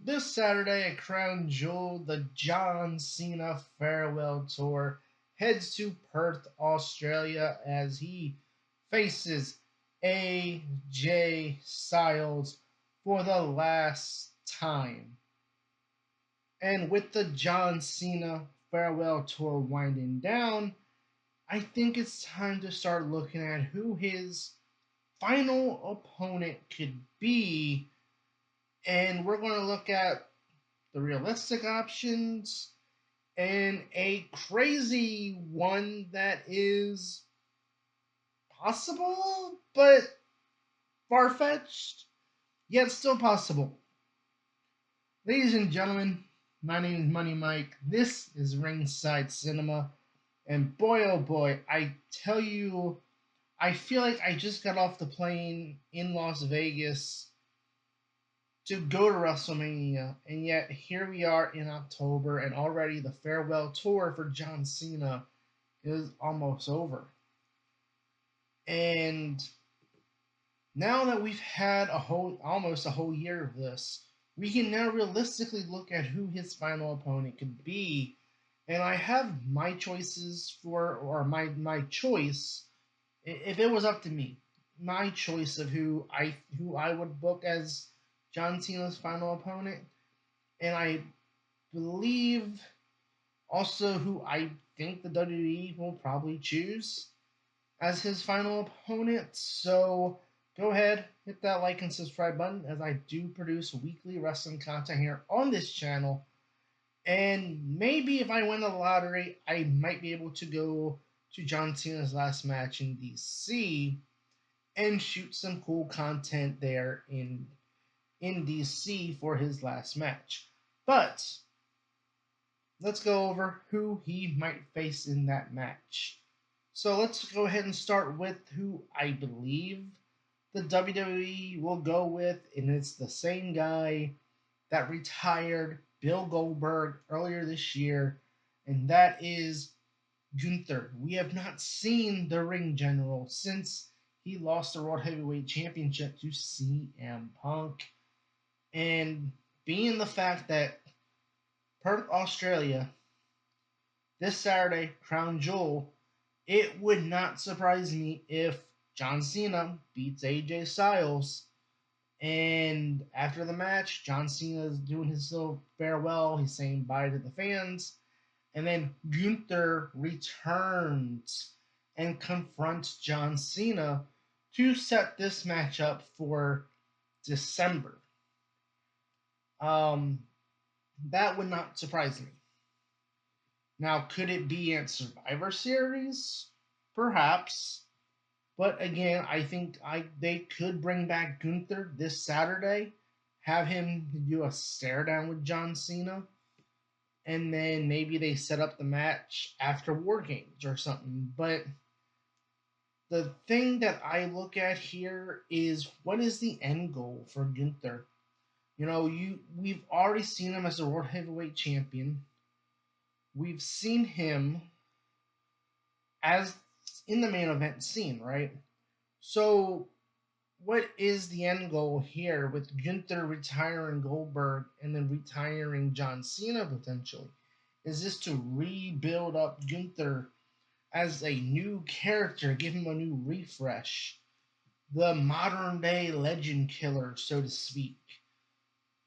This Saturday at Crown Jewel, the John Cena Farewell Tour heads to Perth, Australia as he faces AJ Styles for the last time. And with the John Cena Farewell Tour winding down, I think it's time to start looking at who his final opponent could be. And we're going to look at the realistic options and a crazy one that is possible, but far fetched, yet still possible. Ladies and gentlemen, my name is Money Mike. This is Ringside Cinema. And boy, oh boy, I tell you, I feel like I just got off the plane in Las Vegas to go to WrestleMania, and yet here we are in October, and already the farewell tour for John Cena is almost over. And now that we've had almost a whole year of this, we can now realistically look at who his final opponent could be. And I have my choices or my choice, if it was up to me, my choice of who I would book as John Cena's final opponent, and I believe also who I think the WWE will probably choose as his final opponent. So go ahead, hit that like and subscribe button as I do produce weekly wrestling content here on this channel. And maybe if I win the lottery, I might be able to go to John Cena's last match in DC and shoot some cool content there in DC for his last match. But let's go over who he might face in that match. So let's go ahead and start with who I believe the WWE will go with, and it's the same guy that retired Bill Goldberg earlier this year, and that is Gunther. We have not seen the ring general since he lost the World Heavyweight Championship to CM Punk. And being the fact that Perth, Australia, this Saturday, Crown Jewel, it would not surprise me if John Cena beats AJ Styles. And after the match, John Cena is doing his little farewell. He's saying bye to the fans. And then Gunther returns and confronts John Cena to set this match up for December. Um, that would not surprise me. Now, could it be at Survivor Series? Perhaps. But again, I think they could bring back Gunther this Saturday, have him do a stare down with John Cena, and then maybe they set up the match after War Games or something. But the thing that I look at here is what is the end goal for Gunther? We've already seen him as a World Heavyweight Champion. We've seen him as in the main event scene, right? So, what is the end goal here with Gunther retiring Goldberg and then retiring John Cena potentially? Is this to rebuild up Gunther as a new character, give him a new refresh, the modern day legend killer, so to speak?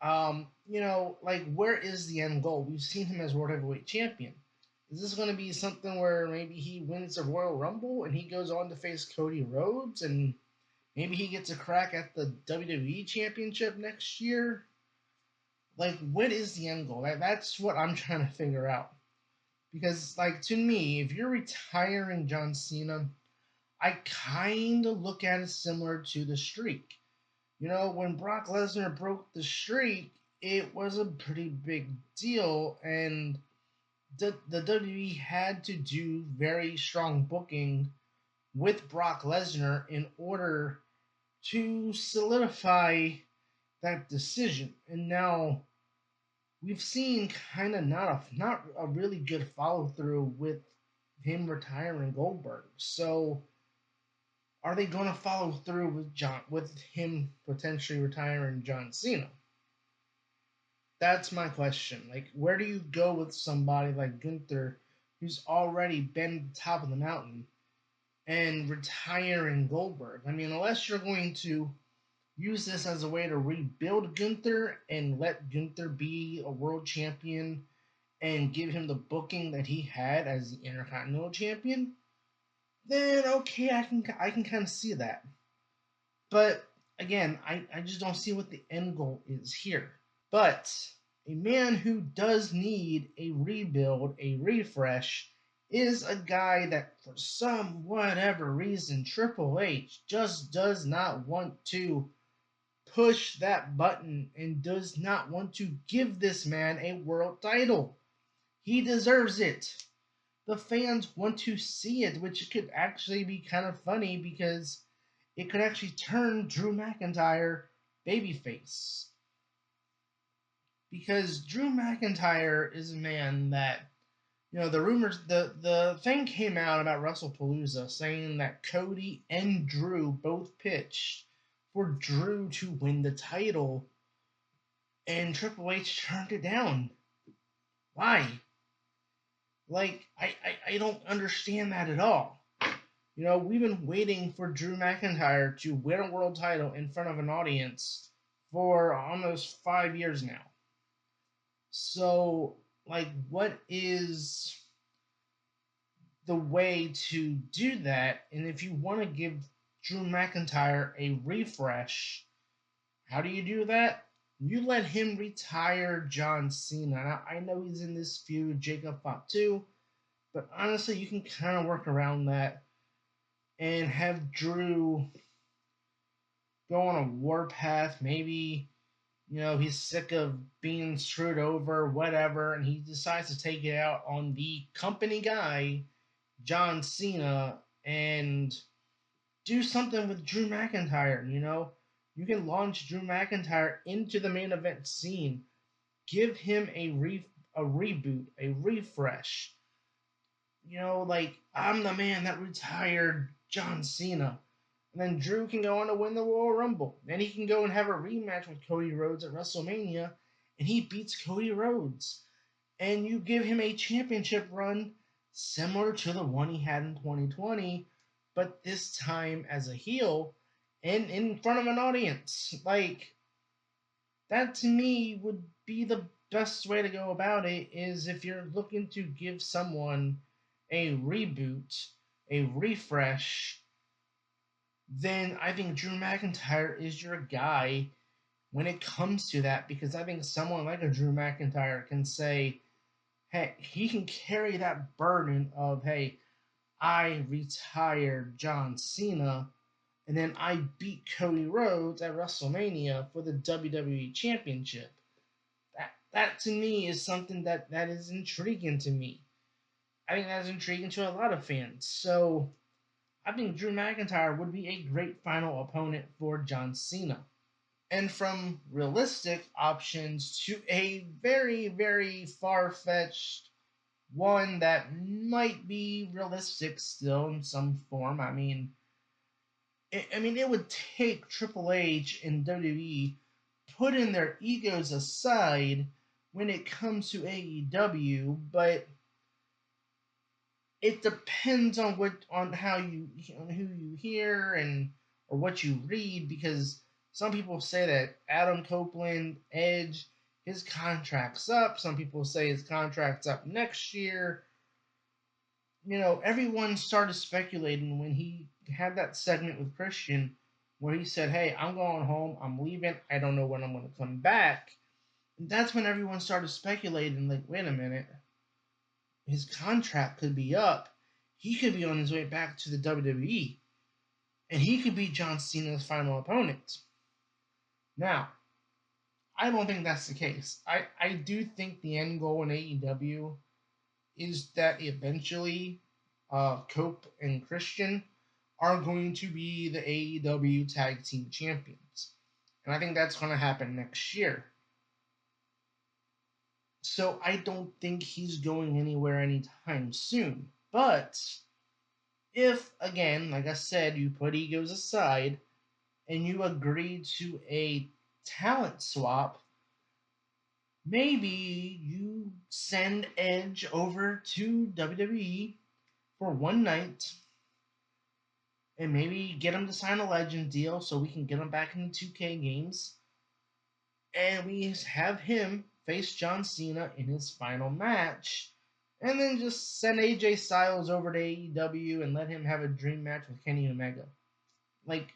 Like where is the end goal? We've seen him as World Heavyweight Champion. Is this going to be something where maybe he wins the Royal Rumble and he goes on to face Cody Rhodes and maybe he gets a crack at the WWE Championship next year? Like, what is the end goal? That's what I'm trying to figure out. Because, like, to me, if you're retiring John Cena, I kind of look at it similar to the streak. When Brock Lesnar broke the streak, it was a pretty big deal, and the WWE had to do very strong booking with Brock Lesnar in order to solidify that decision. And now we've seen kind of not a really good follow through with him retiring Goldberg. So are they going to follow through with him potentially retiring John Cena? That's my question. Like, where do you go with somebody like Gunther, who's already been at the top of the mountain, and retiring Goldberg? I mean, unless you're going to use this as a way to rebuild Gunther and let Gunther be a world champion and give him the booking that he had as the Intercontinental Champion, then okay, I can kind of see that. But again, I just don't see what the end goal is here. But a man who does need a rebuild, a refresh, is a guy that for some whatever reason Triple H just does not want to push that button and does not want to give this man a world title. He deserves it. The fans want to see it, which could actually be kind of funny because it could actually turn Drew McIntyre babyface. Because Drew McIntyre is a man that, the rumors, the thing came out about WrestlePalooza saying that Cody and Drew both pitched for Drew to win the title, and Triple H turned it down. Why? Like, I don't understand that at all. We've been waiting for Drew McIntyre to win a world title in front of an audience for almost 5 years now. So, like, what is the way to do that? And if you want to give Drew McIntyre a refresh, how do you do that? You let him retire John Cena. Now, I know he's in this feud with Jacob Fatu, but honestly, you can kind of work around that and have Drew go on a warpath. Maybe, he's sick of being screwed over, whatever, and he decides to take it out on the company guy, John Cena, and do something with Drew McIntyre. You can launch Drew McIntyre into the main event scene, give him a reboot, a refresh. Like, I'm the man that retired John Cena. And then Drew can go on to win the Royal Rumble. Then he can go and have a rematch with Cody Rhodes at WrestleMania, and he beats Cody Rhodes. And you give him a championship run similar to the one he had in 2020, but this time as a heel and in front of an audience. Like, that to me would be the best way to go about it, is if you're looking to give someone a reboot, a refresh, then I think Drew McIntyre is your guy when it comes to that, because I think someone like a Drew McIntyre can say, hey, he can carry that burden of, hey, I retired John Cena and then I beat Cody Rhodes at WrestleMania for the WWE Championship. That to me is something that is intriguing to me. I think that's intriguing to a lot of fans. So I think Drew McIntyre would be a great final opponent for John Cena. And from realistic options to a very, very far fetched one that might be realistic still in some form. It would take Triple H and WWE putting their egos aside when it comes to AEW, but it depends on on who you hear and or what you read, because some people say that Adam Copeland, Edge, his contract's up. Some people say his contract's up next year. Everyone started speculating when he had that segment with Christian where he said, hey, I'm going home, I'm leaving, I don't know when I'm going to come back. And that's when everyone started speculating, like, wait a minute, his contract could be up. He could be on his way back to the WWE, and he could be John Cena's final opponent. Now, I don't think that's the case. I do think the end goal in AEW is that eventually Cope and Christian are going to be the AEW Tag Team Champions. And I think that's going to happen next year. So I don't think he's going anywhere anytime soon. But if, again, like I said, you put egos aside and you agree to a talent swap, maybe you send Edge over to WWE for one night and maybe get him to sign a legend deal so we can get him back in the 2K games. And we have him face John Cena in his final match. And then just send AJ Styles over to AEW and let him have a dream match with Kenny Omega. Like,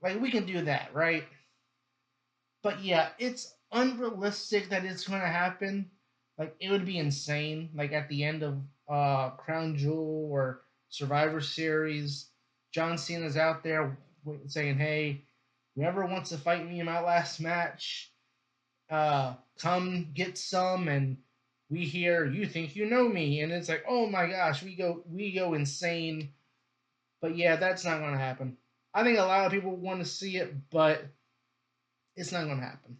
like we can do that, right? But yeah, it's unrealistic that it's going to happen. Like it would be insane. Like at the end of Crown Jewel or Survivor Series, John Cena's out there saying, "Hey, whoever wants to fight me in my last match, come get some." And we hear, "You think you know me?" And it's like, "Oh my gosh, we go insane." But yeah, that's not going to happen. I think a lot of people want to see it, but it's not going to happen.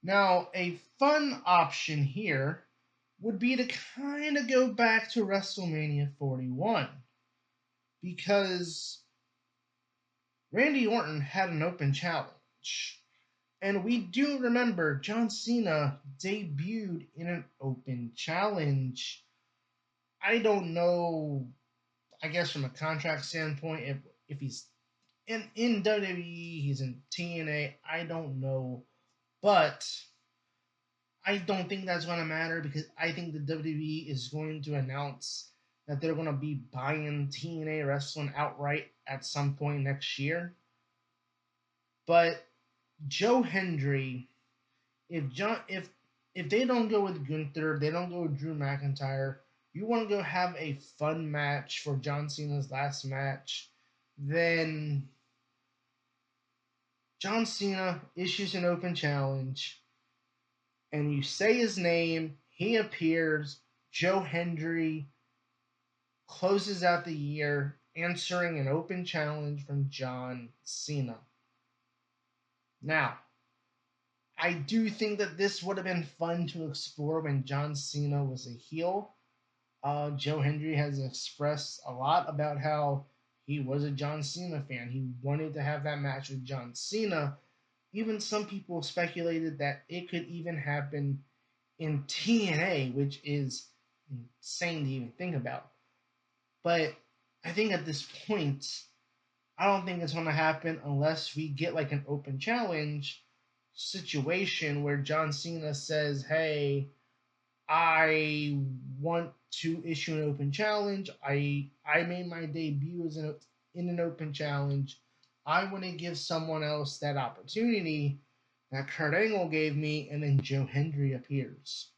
Now, a fun option here would be to kind of go back to WrestleMania 41 because Randy Orton had an open challenge. And we do remember John Cena debuted in an open challenge. I don't know, I guess from a contract standpoint, if he's in WWE, he's in TNA, I don't know. But I don't think that's going to matter because I think the WWE is going to announce that they're going to be buying TNA Wrestling outright at some point next year. But Joe Hendry, if they don't go with Gunther, they don't go with Drew McIntyre, you want to go have a fun match for John Cena's last match, then John Cena issues an open challenge and you say his name, he appears, Joe Hendry closes out the year answering an open challenge from John Cena. Now, I do think that this would have been fun to explore when John Cena was a heel. Joe Hendry has expressed a lot about how he was a John Cena fan. He wanted to have that match with John Cena. Even some people speculated that it could even happen in TNA, which is insane to even think about. But I think at this point, I don't think it's going to happen unless we get like an open challenge situation where John Cena says, "Hey, I want to issue an open challenge. I made my debut in an open challenge. I want to give someone else that opportunity that Kurt Angle gave me," and then Joe Hendry appears.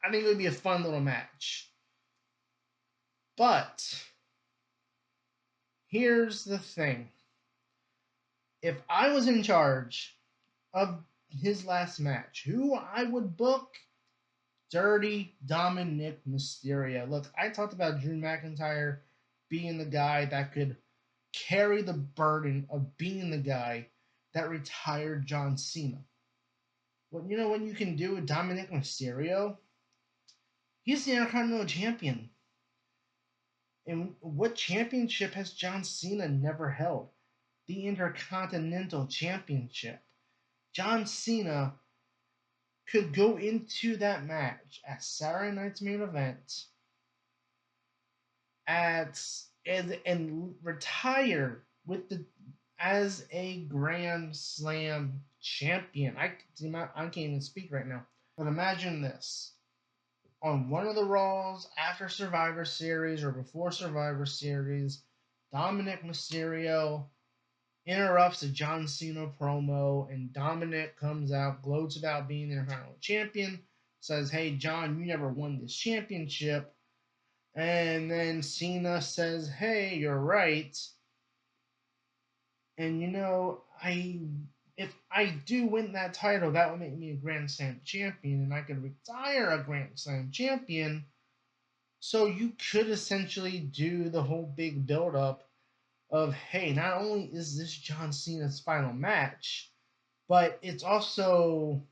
I think it would be a fun little match. But here's the thing. If I was in charge of his last match, who I would book? Dirty Dominic Mysterio. Look, I talked about Drew McIntyre being the guy that could carry the burden of being the guy that retired John Cena. Well, you know what you can do with Dominic Mysterio? He's the Intercontinental Champion. And what championship has John Cena never held? The Intercontinental Championship. John Cena could go into that match at Saturday night's main event at and retire with the as a Grand Slam champion. I can't even speak right now. But imagine this: on one of the Raws after Survivor Series or before Survivor Series, Dominic Mysterio interrupts a John Cena promo, and Dominic comes out, gloats about being the Intercontinental Champion, says, "Hey, John, you never won this championship." And then Cena says, "Hey, you're right. And if I do win that title, that would make me a Grand Slam champion, and I could retire a Grand Slam champion." So you could essentially do the whole big build up of, hey, not only is this John Cena's final match, but it's also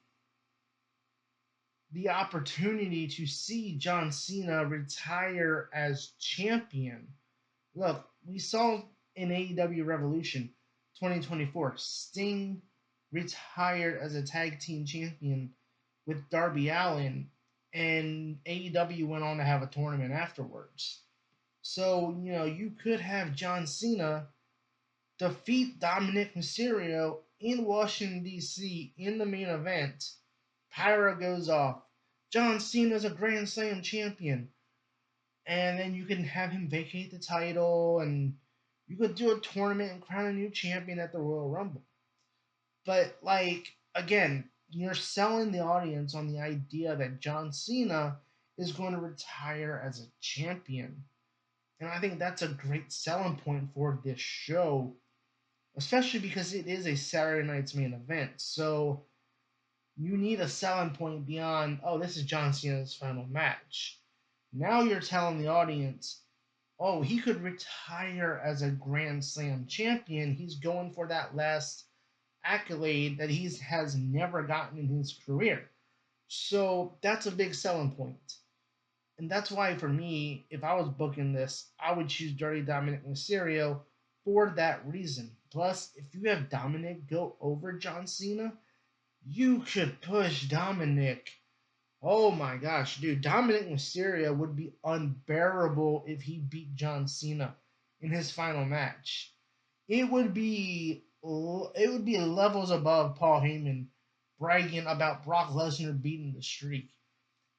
the opportunity to see John Cena retire as champion. Look, we saw in AEW Revolution 2024, Sting retired as a tag team champion with Darby Allin, and AEW went on to have a tournament afterwards. So, you could have John Cena defeat Dominic Mysterio in Washington, D.C. in the main event. Pyro goes off. John Cena's a Grand Slam champion. And then you can have him vacate the title, and you could do a tournament and crown a new champion at the Royal Rumble. But, again, you're selling the audience on the idea that John Cena is going to retire as a champion. And I think that's a great selling point for this show, especially because it is a Saturday night's main event. So you need a selling point beyond, oh, this is John Cena's final match. Now you're telling the audience, oh, he could retire as a Grand Slam champion. He's going for that last accolade that he has never gotten in his career. So that's a big selling point. And that's why, for me, if I was booking this, I would choose Dirty Dominic Mysterio for that reason. Plus, if you have Dominic go over John Cena, you could push Dominic. Oh my gosh, dude, Dominic Mysterio would be unbearable if he beat John Cena in his final match. It would be levels above Paul Heyman bragging about Brock Lesnar beating the streak.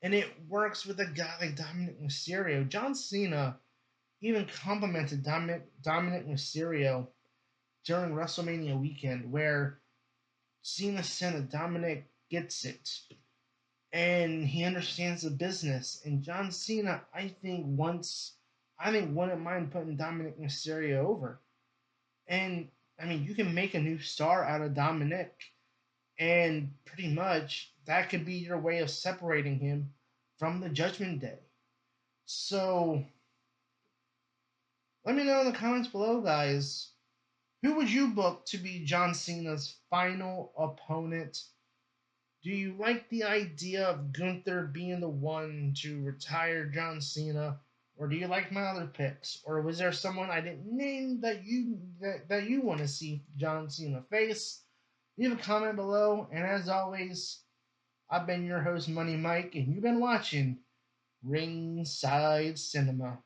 And it works with a guy like Dominic Mysterio. John Cena even complimented Dominic Mysterio during WrestleMania weekend, where Cena said that Dominic gets it and he understands the business. And John Cena, wouldn't mind putting Dominic Mysterio over. And I mean, you can make a new star out of Dominic, and pretty much that could be your way of separating him from the Judgment Day. So let me know in the comments below, guys. Who would you book to be John Cena's final opponent? Do you like the idea of Gunther being the one to retire John Cena, or do you like my other picks? Or was there someone I didn't name that you want to see John Cena face? Leave a comment below, and as always, I've been your host, Money Mike, and you've been watching Ringside Cinema.